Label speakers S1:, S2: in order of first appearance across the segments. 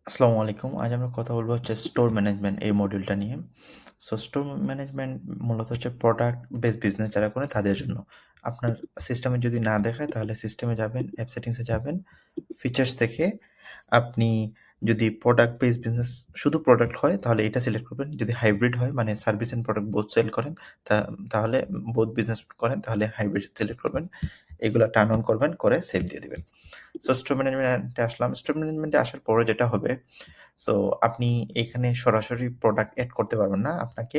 S1: আসসালামু আলাইকুম। আজ আমরা কথা বলবো হচ্ছে স্টোর ম্যানেজমেন্ট এই মডিউলটা নিয়ে। সো স্টোর ম্যানেজমেন্ট মূলত হচ্ছে প্রোডাক্ট বেসড বিজনেস যারা করে তাদের জন্য। আপনার সিস্টেমে যদি না দেখায় তাহলে সিস্টেমে যাবেন, অ্যাপ সেটিংসে যাবেন, ফিচার্স থেকে আপনি যদি প্রোডাক্ট বেসড বিজনেস শুধু প্রোডাক্ট হয় তাহলে এটা সিলেক্ট করবেন। যদি হাইব্রিড হয় মানে service and product both sell করেন তাহলে বোথ বিজনেস করেন তাহলে হাইব্রিড সিলেক্ট করবেন। এগুলা টার্ন অন করবেন, করে সেভ দিয়ে দিবেন। সো স্টোর ম্যানেজমেন্টে আসলাম। স্টোর ম্যানেজমেন্টে আসার পরে যেটা হবে, সো আপনি এখানে সরাসরি প্রোডাক্ট এড করতে পারবেন না। আপনাকে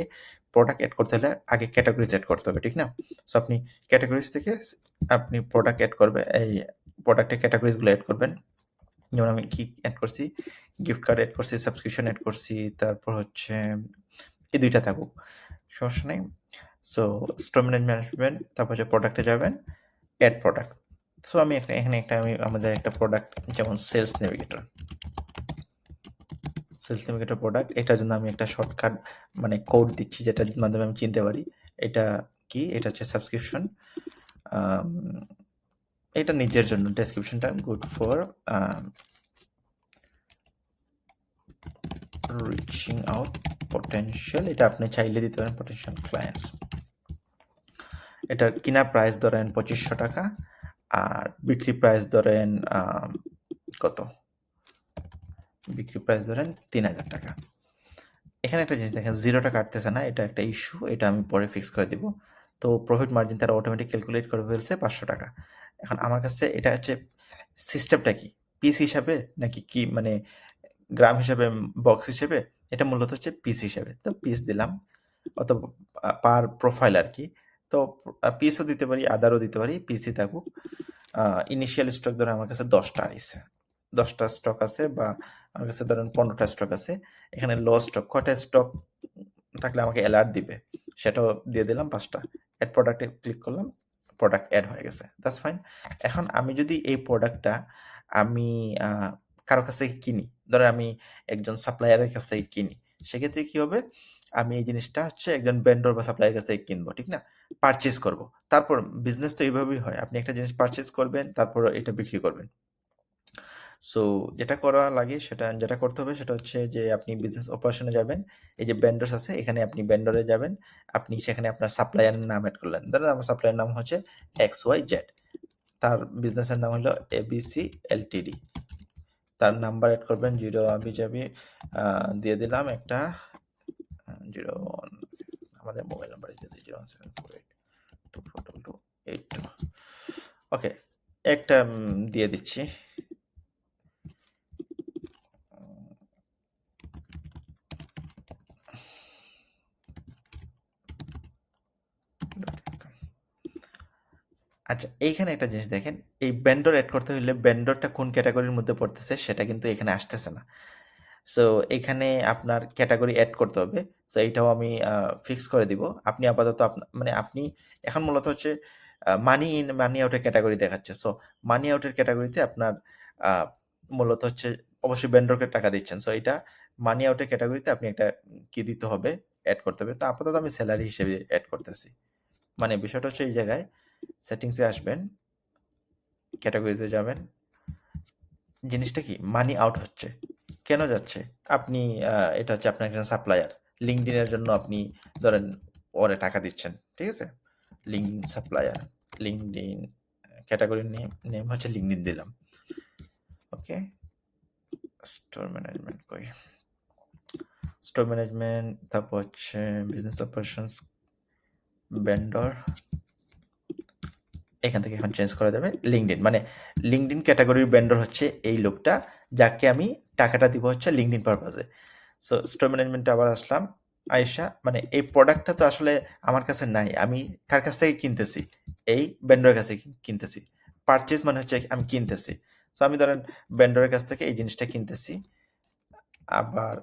S1: প্রোডাক্ট এড করতে হলে আগে ক্যাটাগরিজ এড করতে হবে, ঠিক না? সো আপনি ক্যাটাগরিজ থেকে আপনি প্রোডাক্ট এড করবে, এই প্রোডাক্টের ক্যাটাগরিজগুলো এড করবেন। যেমন আমি কি এড করছি, গিফট কার্ড এড করছি, সাবস্ক্রিপশন এড করছি, তারপর হচ্ছে এই ২ টা থাকুক, সমস্যা নেই। সো স্টোর ম্যানেজমেন্ট, তারপর হচ্ছে প্রোডাক্টে যাবেন, এড প্রোডাক্ট। সো আমি এখানে আমাদের একটা প্রোডাক্ট যেমন সেলস নেভিগেটর প্রোডাক্ট, এটার জন্য আমি একটা শর্টকাট মানে কোড দিচ্ছি যেটার মাধ্যমে আমি চিনতে পারি এটা কি। এটা হচ্ছে সাবস্ক্রিপশন। এটা নিজের জন্য ডেসক্রিপশনটা good for reaching out potential, এটা আপনি চাইলে দিতে পারেন পটেনশিয়াল ক্লায়েন্টস। এটার কিনা প্রাইস ধরেন 2500 টাকা আর বিক্রি প্রাইস ধরেন কত, বিক্রি প্রাইস ধরেন 3000 টাকা। এখানে একটা জিনিস দেখেন, 0 টা কাটতেছে না, এটা একটা ইস্যু, এটা আমি পরে ফিক্স করে দিব। তো প্রফিট মার্জিন তারা অটোমেটিক ক্যালকুলেট করে ফেলছে 500 টাকা। এখন আমার কাছে এটা হচ্ছে সিস্টেমটা কি? পিস হিসাবে নাকি কি মানে গ্রাম হিসাবে, বক্স হিসেবে? এটা মূলত হচ্ছে পিস হিসাবে। তো পিস দিলাম অথবা পার প্রোফাইল আরকি। তো পিসও দিতে পারি, আদারও দিতে পারি, পিসই থাকুক। ইনিশিয়াল স্টক ধরেন আমার কাছে ১০ টা আইছে। ১০ টা স্টক আছে বা আমার কাছে ধরেন ১৫ টা স্টক আছে। এখানে লো স্টক, কয়টা স্টক থাকলে আমাকে অ্যালার্ট দিবে সেটাও দিয়ে দিলাম ৫ টা। এড প্রোডাক্টে ক্লিক করলাম, প্রোডাক্ট এড হয়ে গেছে। That's fine. এখন আমি যদি এই প্রোডাক্টটা আমি আ কারো কাছ থেকে কিনি, ধরেন আমি একজন সাপ্লায়ারের কাছ থেকে কিনি, সেক্ষেত্রে কি হবে? আমি এই জিনিসটা হচ্ছে একজন ভেন্ডর বা সাপ্লায়ারের কাছ থেকে কিনবো, ঠিক না? পারচেজ করব। তারপর বিজনেস তো এভাবেই হয়। আপনি একটা জিনিস পারচেজ করবেন, তারপর এটা বিক্রি করবেন। সো যেটা করা লাগে যেটা করতে হবে সেটা হচ্ছে যে আপনি বিজনেস অপারেশনে যাবেন। এই যে ভেন্ডরস আছে এখানে আপনি ভেন্ডরে যাবেন। আপনি সেখানে আপনার সাপ্লায়ারের নাম এড করলেন। ধরেন আমার সাপ্লায়ারের নাম হচ্ছে XYZ। তার বিজনেসের নাম হলো ABC LTD। তার নাম্বার এড করবেন 0 আবিজাবি দিয়ে দিলাম একটা 01, আমাদের মোবাইল নাম্বার দিয়ে দিই 01748242282। ওকে, একটা দিয়ে দিচ্ছি। আচ্ছা, এইখানে একটা জিনিস দেখেন, এই ভেন্ডর এড করতে হইলে ভেন্ডরটা কোন ক্যাটেগরির মধ্যে পড়তেছে সেটা কিন্তু এখানে আসতেছে না। সো এখানে আপনার ক্যাটেগরি এড করতে হবে। সো এইটাও আমি ফিক্স করে দিব। আপনি আপাতত মানে আপনি এখন মূলত হচ্ছে মানি ইন, মানি আউট এর ক্যাটেগরি দেখাচ্ছে। সো মানি আউট এর ক্যাটেগরিতে আপনার আ মূলত হচ্ছে অবশ্যই ভেন্ডরকে টাকা দিচ্ছেন। সো এটা মানি আউট এর ক্যাটেগরিতে আপনি একটা কি দিতে হবে, এড করতে হবে। তো আপাতত আমি সেলারি হিসেবে এড করতেছি। মানে বিষয়টা হচ্ছে এই জায়গায় সেটিংসে আসবেন, ক্যাটেগরিজে যাবেন। জিনিসটা কি? মানি আউট হচ্ছে। কেন যাচ্ছে? আপনি এটা হচ্ছে আপনার একজন সাপ্লায়ার। LinkedIn এর জন্য আপনি ধরেন ওরে টাকা দিচ্ছেন। ঠিক আছে? LinkedIn supplier, LinkedIn category name হচ্ছে LinkedIn দিলাম। ওকে? স্টোর ম্যানেজমেন্ট কই? স্টোর ম্যানেজমেন্ট, তারপর হচ্ছে বিজনেস অপারেশনস, ভেন্ডর। এখান থেকে এখন চেঞ্জ করা যাবে LinkedIn। মানে LinkedIn ক্যাটেগরির ভেন্ডর হচ্ছে এই লোকটা, যাকে আমি টাকাটা দিব হচ্ছে LinkedIn পারপাজে। সো স্টোর ম্যানেজমেন্টে আবার আসলাম। আইসা মানে এই প্রোডাক্টটা তো আসলে আমার কাছে নাই। আমি কার কাছ থেকে কিনতেছি? এই ভেন্ডরের কাছে কিনতেছি। পারচেজ মানে হচ্ছে আমি কিনতেছি। সো আমি ধরেন ভেন্ডরের কাছ থেকে এই জিনিসটা কিনতেছি। আবার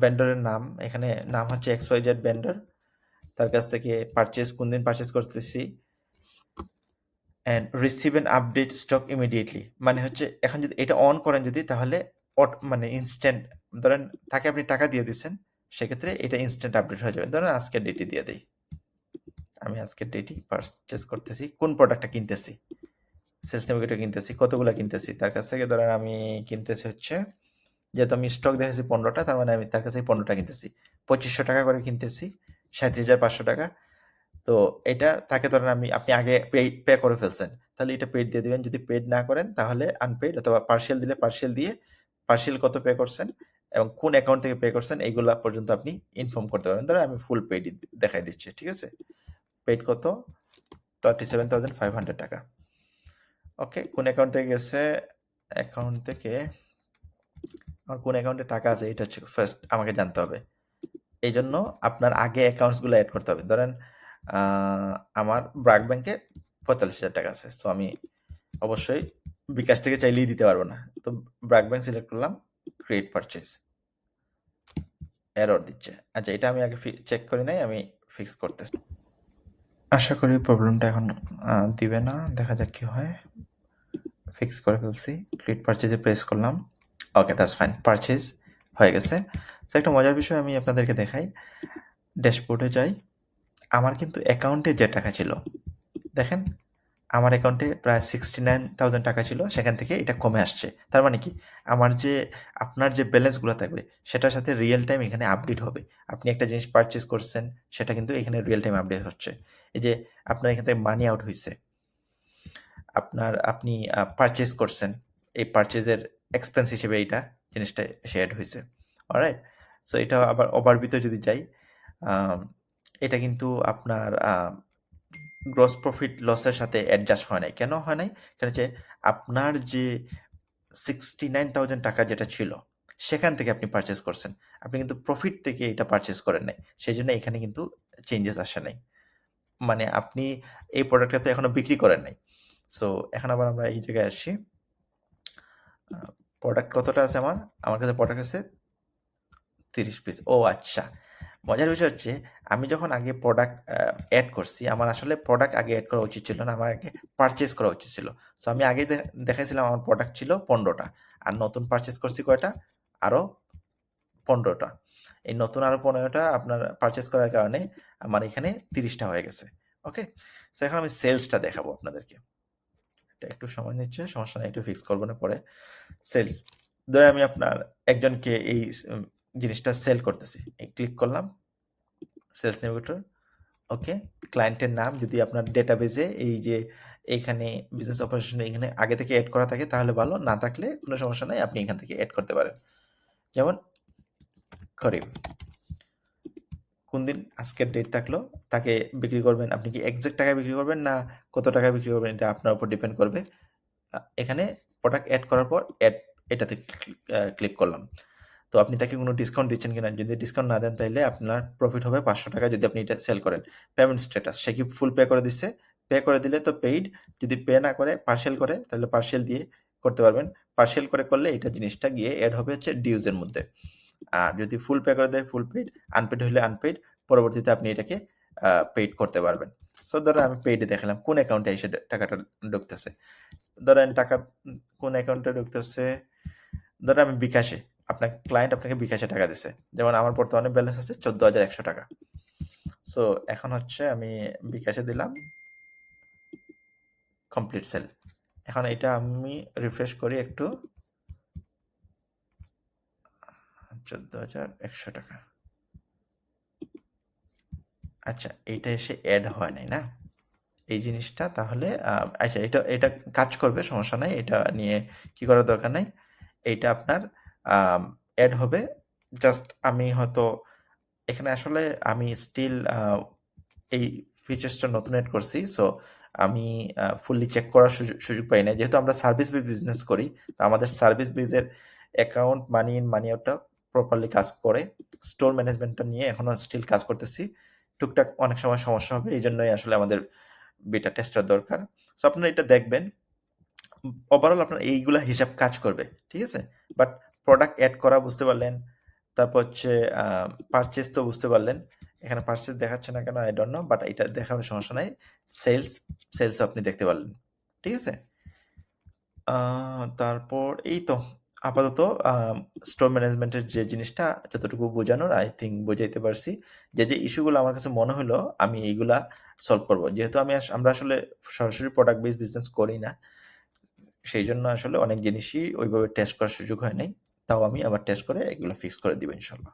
S1: ভেন্ডরের নাম, এখানে নাম হচ্ছে XYZ ভেন্ডর। তার কাছ থেকে কোনদিন পারচেজ করতেছি। And receive an update stock immediately, মানে হচ্ছে এখন যদি এটা অন করেন যদি তাহলে মানে ইনস্ট্যান্ট, ধরেন তাকে আপনি টাকা দিয়ে দিচ্ছেন, সেক্ষেত্রে এটা ইনস্ট্যান্ট আপডেট হয়ে যাবে। ধরেন আজকের ডেটই দিয়ে দিই, আমি আজকের ডেটই পারচেস করতেছি, কোন প্রোডাক্টটা কিনতেছি, সেলস নেভিগেটর কিনতেছি, কতগুলা কিনতেছি তার কাছ থেকে, ধরেন আমি কিনতেছি হচ্ছে যেহেতু আমি স্টক দেখেছি 15টা, তার মানে আমি তার কাছে 15টা কিনতেছি। 2500 টাকা করে কিনতেছি, 37,500 টাকা। তো এটা তাকে ধরেন আপনি আগে পে করে ফেলছেন। তাহলে এটা পেইড দিয়ে দিবেন। যদি পেইড না করেন তাহলে আনপেইড, অথবা পার্সিয়াল দিলে পার্সিয়াল দিয়ে পার্সিয়াল কত পে করছেন এবং কোন অ্যাকাউন্ট থেকে পে করছেন এইগুলা পর্যন্ত আপনি ইনফর্ম করতে পারবেন। ধরেন আমি ফুল পেইডই দেখাই দিচ্ছি, ঠিক আছে? পেইড কত? 37,500 টাকা। ওকে, কোন অ্যাকাউন্ট থেকে গেছে? অ্যাকাউন্ট থেকে আমার কোন অ্যাকাউন্টে টাকা আছে এটা হচ্ছে ফার্স্ট আমাকে জানতে হবে। এইজন্য আপনার আগে অ্যাকাউন্টসগুলো এড করতে হবে। ধরেন আ আমার ব্র্যাক ব্যাংকে ৪৫,০০০ টাকা আছে। সো আমি অবশ্যই বিকাশ থেকে চাইলেই দিতে পারব না। তো ব্র্যাক ব্যাংক সিলেক্ট করলাম, ক্রিয়েট পারচেজ। এরর দিচ্ছে। আচ্ছা, এটা আমি আগে চেক করি নাই, আমি ফিক্স করতেছি। আশা করি প্রবলেমটা এখন দিবে না। দেখা যাক কি হয়। ফিক্স করে ফেলছি। ক্রিয়েট পারচেজে প্রেস করলাম। ওকে, দ্যাটস ফাইন। পারচেজ হয়ে গেছে। সো একটা মজার বিষয় আমি আপনাদেরকে দেখাই। ড্যাশবোর্ডে যাই। আমার কিন্তু অ্যাকাউন্টে যে টাকা ছিল, দেখেন আমার অ্যাকাউন্টে প্রায় 69,000 টাকা ছিল, সেখান থেকে এটা কমে আসছে। তার মানে কি? আমার যে আপনার যে ব্যালেন্সগুলো থাকবে সেটার সাথে রিয়েল টাইম এখানে আপডেট হবে। আপনি একটা জিনিস পারচেজ করছেন, সেটা কিন্তু এখানে রিয়েল টাইম আপডেট হচ্ছে। এই যে আপনার এখান থেকে মানি আউট হইছে। আপনি পারচেজ করছেন। এই পারচেজের এক্সপেন্স হিসেবে এইটা জিনিসটা এসে এড হইছে। অলরাইট? সো এটা আবার ওভারভিউতে যদি যাই, আম এটা কিন্তু আপনার গ্রস প্রফিট লসের সাথে অ্যাডজাস্ট হয় নাই। কেন হয় নাই? কারণ হচ্ছে আপনার যে 69,000 টাকা যেটা ছিল, সেখান থেকে আপনি পারচেজ করছেন। আপনি কিন্তু প্রফিট থেকে এটা পারচেজ করেন নাই। সেজন্য এখানে কিন্তু চেঞ্জেস আসে নাই। মানে আপনি এই প্রোডাক্টটা তো এখনো বিক্রি করেন নাই। সো এখন আবার আমরা এই জায়গায় আসি। প্রোডাক্ট কতটা আছে আমার? আমার কাছে প্রোডাক্ট আছে 30 পিস। ও আচ্ছা। মজার বিষয় হচ্ছে আমি যখন আগে প্রোডাক্ট এড করছি, আমার আসলে প্রোডাক্ট আগে এড করা উচিত ছিল না। আমার আগে পারচেজ করা উচিত ছিল। সো আমি আগে দেখাইছিলাম আমার প্রোডাক্ট ছিল 15 টা। আর নতুন পারচেজ করছি কয়টা? আরো 15 টা। এই নতুন আরো 15 টা আপনার পারচেজ করার কারণে আমার এখানে 30 টা হয়ে গেছে। ওকে? সো এখন আমি সেলসটা দেখাবো আপনাদেরকে। এটা একটু সময় নিচ্ছে, সমস্যা নাই, একটু ফিক্স করব না পরে। সেলস। ধরেন আমি আপনার একজনকে এই জিনিসটা সেল করতেছি। ক্লিক করলাম। Sales navigator. ওকে। ক্লায়েন্টের নাম যদি আপনার ডেটাবেজে এই যে এইখানে বিজনেস অপারেশন এখানে আগে থেকে এড করা থাকে তাহলে ভালো, না থাকলে কোনো সমস্যা নাই, আপনি এখান থেকে এড করতে পারেন। যেমন করিম। কোন দিন আজকের ডেট থাকলো, তাকে বিক্রি করবেন। আপনি কি এক্সাক্ট টাকায় বিক্রি করবেন না কত টাকায় বিক্রি করবেন, এটা আপনার উপর ডিপেন্ড করবে। এখানে প্রোডাক্ট এড করার পর এড এটাতে ক্লিক করলাম। তো আপনি তাকে কোনো ডিসকাউন্ট দিচ্ছেন কিনা? যদি ডিসকাউন্ট না দেন তাইলে আপনার প্রফিট হবে ৫০০ টাকা যদি আপনি এটা সেল করেন। পেমেন্ট স্ট্যাটাস, সে কি ফুল পে করে দিচ্ছে? পে করে দিলে তো পেইড। যদি পে না করে পার্সিয়াল করে তাহলে পার্সিয়াল দিয়ে করতে পারবেন। পার্সিয়াল করলে এটা জিনিসটা গিয়ে এড হবে হচ্ছে ডিউজ এর মধ্যে। আর যদি ফুল পে করে দেয় ফুল পেইড, আনপেইড হলে আনপেইড। পরবর্তীতে আপনি এটাকে পেইড করতে পারবেন। সো ধরেন আমি পেইডে দেখালাম কোন অ্যাকাউন্টে এসে টাকাটা ঢুকতেছে। ধরেন টাকা কোন অ্যাকাউন্টে ঢুকতেছে? ধরেন আমি বিকাশে, আপনার ক্লায়েন্ট আপনাকে বিকাশে টাকা দিছে। যেমন আমার বর্তমানে ব্যালেন্স আছে 14,100 টাকা। সো এখন হচ্ছে আমি বিকাশে দিলাম, কমপ্লিট সেল। এখন এটা আমি রিফ্রেশ করি একটু। 14,100 টাকা। আচ্ছা, এইটা এসে এড হয় নাই না? এই জিনিসটা তাহলে আচ্ছা, এটা কাজ করবে, সমস্যা নাই। এটা নিয়ে কি করার দরকার নাই। এইটা আপনার এড হবে। জাস্ট আমি হয়তো এখানে আসলে আমি স্টিল এই ফিচার্সটা নতুন এড করছি। সো আমি ফুললি চেক করার সুযোগ পাই নাই। যেহেতু আমরা সার্ভিস বেস বিজনেস করি, তো আমাদের সার্ভিস বেজের অ্যাকাউন্ট, মানি ইন, মানি আউটটা প্রপারলি কাজ করে। স্টোর ম্যানেজমেন্টটা নিয়ে এখনো স্টিল কাজ করতেছি। টুকটাক অনেক সময় সমস্যা হবে। এইজন্যই আসলে আমাদের বেটা টেস্টার দরকার। সো আপনারা এটা দেখবেন। ওভারঅল আপনার এইগুলা হিসাব কাজ করবে। ঠিক আছে? বাট প্রোডাক্ট এড করা বুঝতে পারলেন। তারপর হচ্ছে পারচেজ তো বুঝতে পারলেন। এখানে পারচেজ দেখাচ্ছে না কেন আই ডোন্ট নো, বাট এটা দেখাবে, সমস্যা নাই। সেলস আপনি দেখতে পারলেন। ঠিক আছে? তারপর এই তো আপাতত স্টোর ম্যানেজমেন্টের যে জিনিসটা যতটুকু বোঝানোর আই থিংক বোঝাইতে পারছি। যে ইস্যুগুলো আমার কাছে মনে হলো আমি এইগুলা সলভ করব। যেহেতু আমরা আসলে সরাসরি প্রোডাক্ট বেস বিজনেস করি না। সেইজন্য আসলে অনেক জিনিসই ওইভাবে টেস্ট করার সুযোগ হয় নাই। তাও আমি আবার টেস্ট করে এগুলো ফিক্স করে দিব ইনশাল্লাহ।